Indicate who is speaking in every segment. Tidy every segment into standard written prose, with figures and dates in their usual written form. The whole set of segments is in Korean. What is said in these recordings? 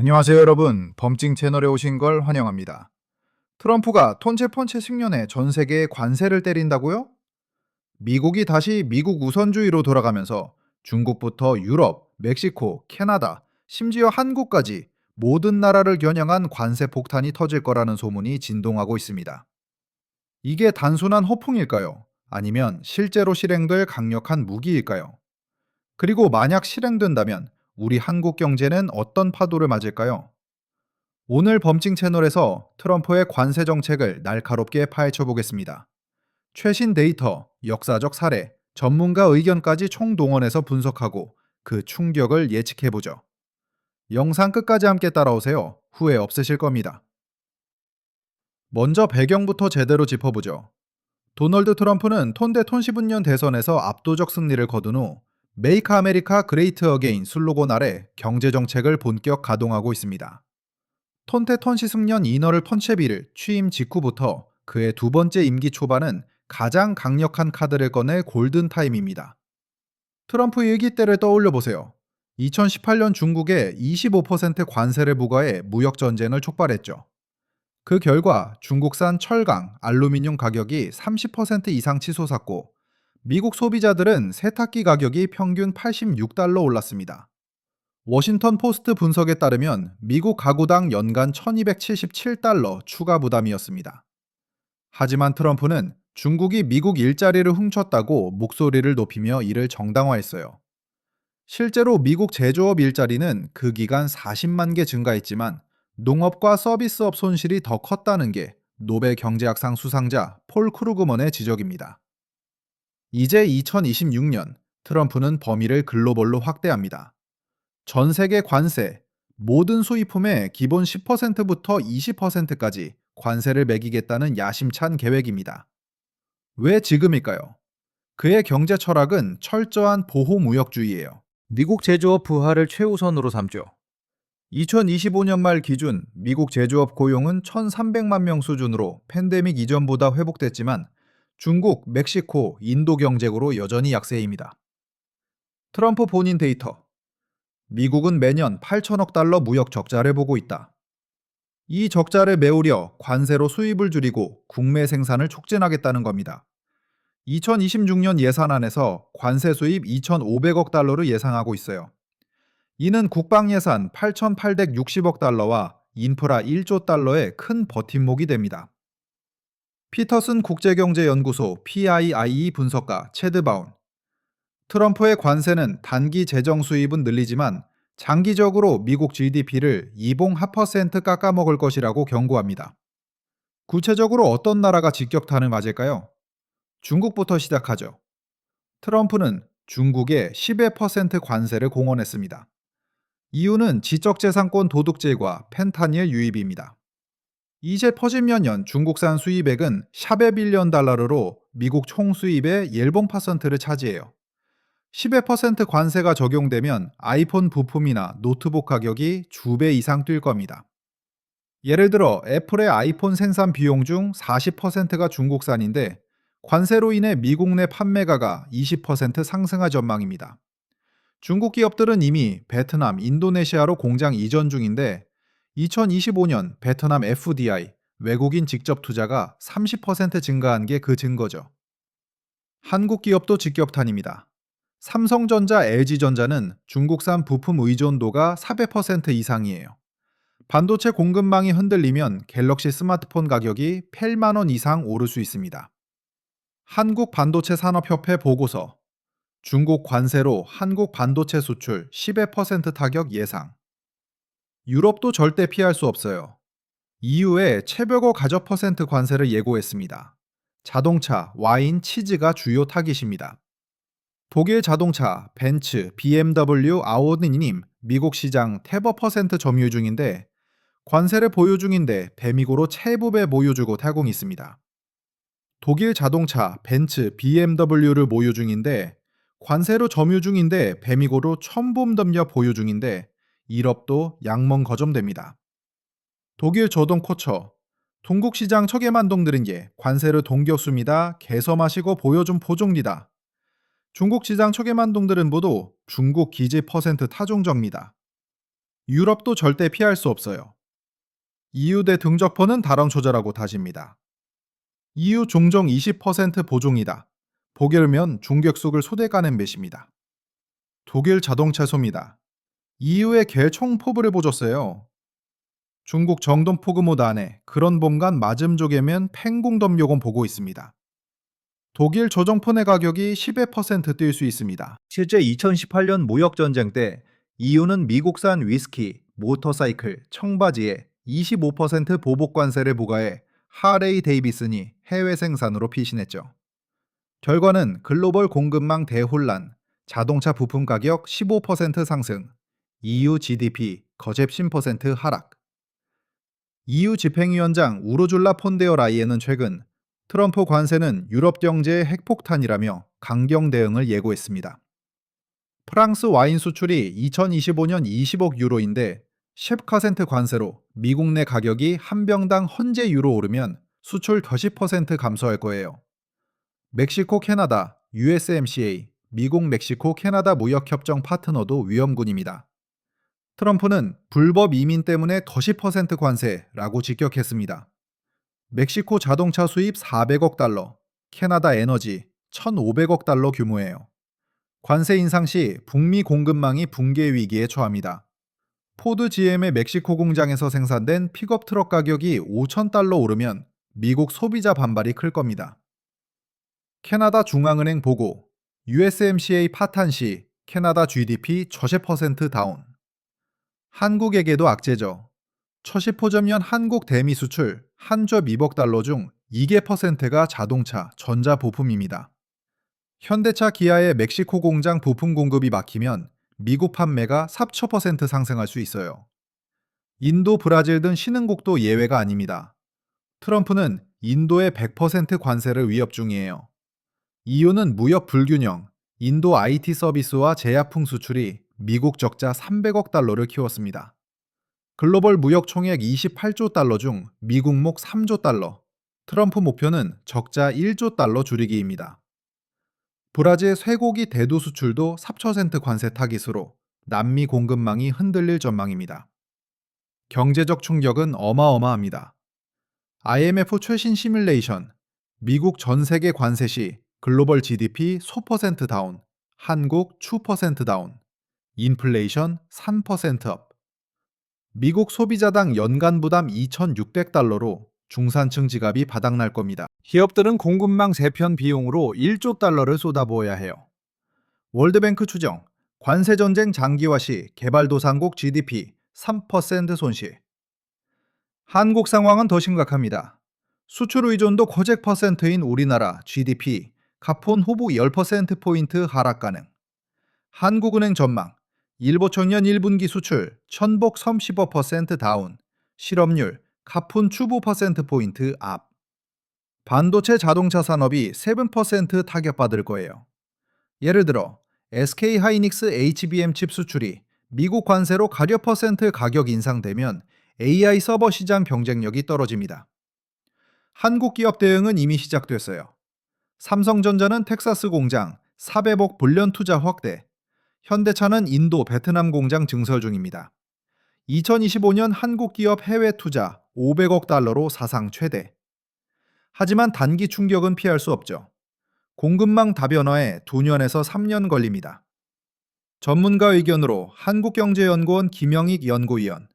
Speaker 1: 안녕하세요, 여러분. 범증 채널에 오신 걸 환영합니다. 트럼프가 톤체펀체 승련에 전 세계에 관세를 때린다고요? 미국이 다시 미국 우선주의로 돌아가면서 중국부터 유럽, 멕시코, 캐나다, 심지어 한국까지 모든 나라를 겨냥한 관세 폭탄이 터질 거라는 소문이 진동하고 있습니다. 이게 단순한 허풍일까요? 아니면 실제로 실행될 강력한 무기일까요? 그리고 만약 실행된다면 우리 한국 경제는 어떤 파도를 맞을까요? 오늘 범증 채널에서 트럼프의 관세 정책을 날카롭게 파헤쳐 보겠습니다. 최신 데이터, 역사적 사례, 전문가 의견까지 총동원해서 분석하고 그 충격을 예측해 보죠. 영상 끝까지 함께 따라오세요. 후회 없으실 겁니다. 먼저 배경부터 제대로 짚어보죠. 도널드 트럼프는 톤대 톤20년 대선에서 압도적 승리를 거둔 후 메이크 아메리카 그레이트 어게인 슬로건 아래 경제 정책을 본격 가동하고 있습니다. 톤테 턴시승년 이너를 펀체비를 취임 직후부터 그의 두 번째 임기 초반은 가장 강력한 카드를 꺼낼 골든타임입니다. 트럼프 일기 때를 떠올려 보세요. 2018년 중국에 25% 관세를 부과해 무역 전쟁을 촉발했죠. 그 결과 중국산 철강, 알루미늄 가격이 30% 이상 치솟았고 미국 소비자들은 세탁기 가격이 평균 86달러 올랐습니다. 워싱턴 포스트 분석에 따르면 미국 가구당 연간 1277달러 추가 부담이었습니다. 하지만 트럼프는 중국이 미국 일자리를 훔쳤다고 목소리를 높이며 이를 정당화했어요. 실제로 미국 제조업 일자리는 그 기간 40만 개 증가했지만 농업과 서비스업 손실이 더 컸다는 게 노벨 경제학상 수상자 폴 크루그먼의 지적입니다. 이제 2026년 트럼프는 범위를 글로벌로 확대합니다. 전 세계 관세, 모든 수입품의 기본 10%부터 20%까지 관세를 매기겠다는 야심찬 계획입니다. 왜 지금일까요? 그의 경제 철학은 철저한 보호무역주의예요. 미국 제조업 부활을 최우선으로 삼죠. 2025년 말 기준 미국 제조업 고용은 1,300만 명 수준으로 팬데믹 이전보다 회복됐지만 중국, 멕시코, 인도 경쟁으로 여전히 약세입니다. 트럼프 본인 데이터. 미국은 매년 8천억 달러 무역 적자를 보고 있다. 이 적자를 메우려 관세로 수입을 줄이고 국내 생산을 촉진하겠다는 겁니다. 2026년 예산안에서 관세 수입 2,500억 달러를 예상하고 있어요. 이는 국방 예산 8,860억 달러와 인프라 1조 달러의 큰 버팀목이 됩니다. 피터슨 국제경제연구소 PIIE 분석가 체드 바운. 트럼프의 관세는 단기 재정 수입은 늘리지만 장기적으로 미국 GDP를 이봉 핫퍼센트 깎아먹을 것이라고 경고합니다. 구체적으로 어떤 나라가 직격탄을 맞을까요? 중국부터 시작하죠. 트럼프는 중국에 11% 관세를 공언했습니다. 이유는 지적재산권 도둑질과 펜타닐 유입입니다. 이제 퍼지면 중국산 수입액은 샤베 빌리언 달러로 미국 총 수입의 1%를 차지해요. 11% 관세가 적용되면 아이폰 부품이나 노트북 가격이 두 배 이상 뛸 겁니다. 예를 들어 애플의 아이폰 생산 비용 중 40%가 중국산인데 관세로 인해 미국 내 판매가가 20% 상승할 전망입니다. 중국 기업들은 이미 베트남, 인도네시아로 공장 이전 중인데 2025년 베트남 FDI, 외국인 직접 투자가 30% 증가한 게 그 증거죠. 한국 기업도 직격탄입니다. 삼성전자, LG전자는 중국산 부품 의존도가 400% 이상이에요. 반도체 공급망이 흔들리면 갤럭시 스마트폰 가격이 8만 원 이상 오를 수 있습니다. 한국 반도체 산업협회 보고서. 중국 관세로 한국 반도체 수출 11% 타격 예상. 유럽도 절대 피할 수 없어요. EU에 최벽어 가저 퍼센트 관세를 예고했습니다. 자동차, 와인, 치즈가 주요 타깃입니다. 독일 자동차, 벤츠, BMW, 아우디님 미국 시장 태버 퍼센트 점유 중인데 관세를 보유 중인데 배미고로 체부배 모유주고 탈공이 있습니다. 독일 자동차, 벤츠, BMW를 모유 중인데 관세로 점유 중인데 배미고로 첨부음 덤려 보유 중인데 일업도 양멍 거점됩니다. 독일 조동 코처, 동국 시장 처개만동 들은 게 관세를 동격수입니다. 개서 마시고 보여준 포종니다. 중국 시장 초계만동들은 모두 중국 기지 퍼센트 타종적입니다. 유럽도 절대 피할 수 없어요. EU 대등적포는 발언 조절하고 다집니다. EU 종종 20% 보종이다. 보결면 중격속을 소대 가는 배십니다. 독일 자동차 소입니다. EU에 개총 포부를 보줬어요. 중국 정동 포그모드 안에 그런 봄간 맞음조개면 팽공덤 요금 보고 있습니다. 독일 조정폰의 가격이 12%뛸 수 있습니다. 실제 2018년 무역전쟁 때 EU는 미국산 위스키, 모터사이클, 청바지에 25% 보복 관세를 부과해 하레이 데이비슨이 해외 생산으로 피신했죠. 결과는 글로벌 공급망 대혼란, 자동차 부품 가격 15% 상승, EU GDP 거셉 10% 하락. EU 집행위원장 우르줄라 폰데어 라이엔은 최근 트럼프 관세는 유럽 경제의 핵폭탄이라며 강경 대응을 예고했습니다. 프랑스 와인 수출이 2025년 20억 유로인데 10% 관세로 미국 내 가격이 한 병당 헌재 유로 오르면 수출 더 10% 감소할 거예요. 멕시코, 캐나다, USMCA, 미국 멕시코 캐나다 무역협정 파트너도 위험군입니다. 트럼프는 불법 이민 때문에 더 10% 관세라고 직격했습니다. 멕시코 자동차 수입 400억 달러, 캐나다 에너지 1,500억 달러 규모예요. 관세 인상 시 북미 공급망이 붕괴 위기에 처합니다. 포드 GM의 멕시코 공장에서 생산된 픽업 트럭 가격이 5,000달러 오르면 미국 소비자 반발이 클 겁니다. 캐나다 중앙은행 보고, USMCA 파탄 시 캐나다 GDP 저세 퍼센트 다운. 한국에게도 악재죠. 초시포점년 한국 대미 수출 한조 2억 달러 중 2% 자동차, 전자부품입니다. 현대차 기아의 멕시코 공장 부품 공급이 막히면 미국 판매가 4% 상승할 수 있어요. 인도, 브라질 등 신흥국도 예외가 아닙니다. 트럼프는 인도의 100% 관세를 위협 중이에요. 이유는 무역 불균형, 인도 IT 서비스와 제약품 수출이 미국 적자 300억 달러를 키웠습니다. 글로벌 무역 총액 28조 달러 중 미국 목 3조 달러, 트럼프 목표는 적자 1조 달러 줄이기입니다. 브라질 쇠고기 대두 수출도 3% 관세 타깃으로 남미 공급망이 흔들릴 전망입니다. 경제적 충격은 어마어마합니다. IMF 최신 시뮬레이션, 미국 전 세계 관세 시 글로벌 GDP 소퍼센트 다운, 한국 추퍼센트 다운, 인플레이션 3% 업. 미국 소비자당 연간 부담 2,600달러로 중산층 지갑이 바닥날 겁니다. 기업들은 공급망 재편 비용으로 1조 달러를 쏟아부어야 해요. 월드뱅크 추정, 관세 전쟁 장기화 시 개발도상국 GDP 3% 손실. 한국 상황은 더 심각합니다. 수출 의존도 거액 퍼센트인 우리나라 GDP 가폰 후보 10%포인트 하락 가능. 한국은행 전망, 일보 청년 1분기 수출 천복 35% 다운, 실업률 가폰 추부 퍼센트포인트 업. 반도체 자동차 산업이 7% 타격받을 거예요. 예를 들어 SK하이닉스 HBM 칩 수출이 미국 관세로 가려 퍼센트 가격 인상되면 AI 서버 시장 경쟁력이 떨어집니다. 한국 기업 대응은 이미 시작됐어요. 삼성전자는 텍사스 공장 400억 불련 투자 확대, 현대차는 인도, 베트남 공장 증설 중입니다. 2025년 한국 기업 해외 투자 500억 달러로 사상 최대. 하지만 단기 충격은 피할 수 없죠. 공급망 다변화에 2년에서 3년 걸립니다. 전문가 의견으로 한국경제연구원 김영익 연구위원,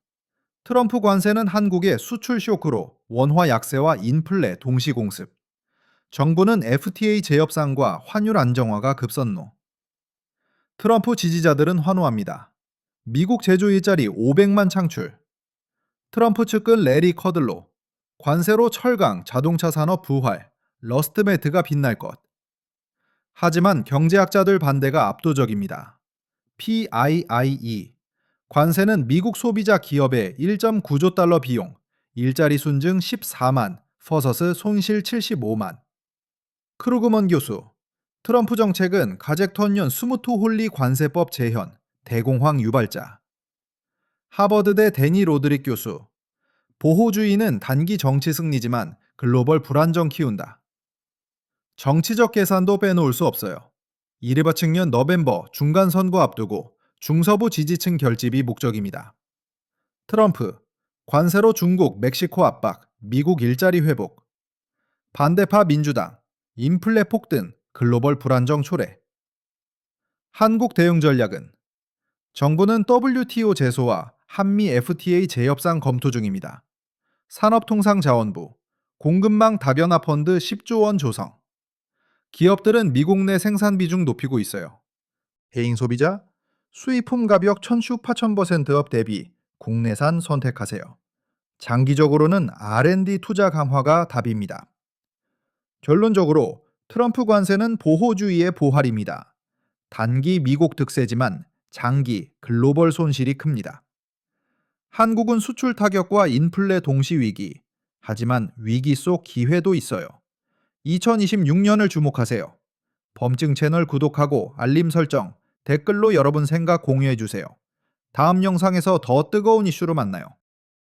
Speaker 1: 트럼프 관세는 한국의 수출 쇼크로 원화 약세와 인플레 동시 공습. 정부는 FTA 재협상과 환율 안정화가 급선로. 트럼프 지지자들은 환호합니다. 미국 제조 일자리 500만 창출. 트럼프 측근 레리 커들로, 관세로 철강, 자동차 산업 부활, 러스트메트가 빛날 것. 하지만 경제학자들 반대가 압도적입니다. PIIE, 관세는 미국 소비자 기업의 1.9조 달러 비용, 일자리 순증 14만, 퍼서스 손실 75만. 크루그먼 교수, 트럼프 정책은 가젝턴년 스무트 홀리 관세법 재현, 대공황 유발자. 하버드대 데니 로드릭 교수, 보호주의는 단기 정치 승리지만 글로벌 불안정 키운다. 정치적 계산도 빼놓을 수 없어요. 이르바 측년 너벤버 중간선거 앞두고 중서부 지지층 결집이 목적입니다. 트럼프, 관세로 중국, 멕시코 압박, 미국 일자리 회복, 반대파 민주당, 인플레 폭등, 글로벌 불안정 초래. 한국 대응 전략은 정부는 WTO 제소와 한미 FTA 재협상 검토 중입니다. 산업통상자원부, 공급망 다변화 펀드 10조 원 조성. 기업들은 미국 내 생산 비중 높이고 있어요. 개인 소비자, 수입품 가격 천슈 파천 퍼센트업 대비 국내산 선택하세요. 장기적으로는 R&D 투자 강화가 답입니다. 결론적으로 트럼프 관세는 보호주의의 보활입니다. 단기 미국 득세지만 장기 글로벌 손실이 큽니다. 한국은 수출 타격과 인플레 동시 위기, 하지만 위기 속 기회도 있어요. 2026년을 주목하세요. 범증 채널 구독하고 알림 설정, 댓글로 여러분 생각 공유해 주세요. 다음 영상에서 더 뜨거운 이슈로 만나요.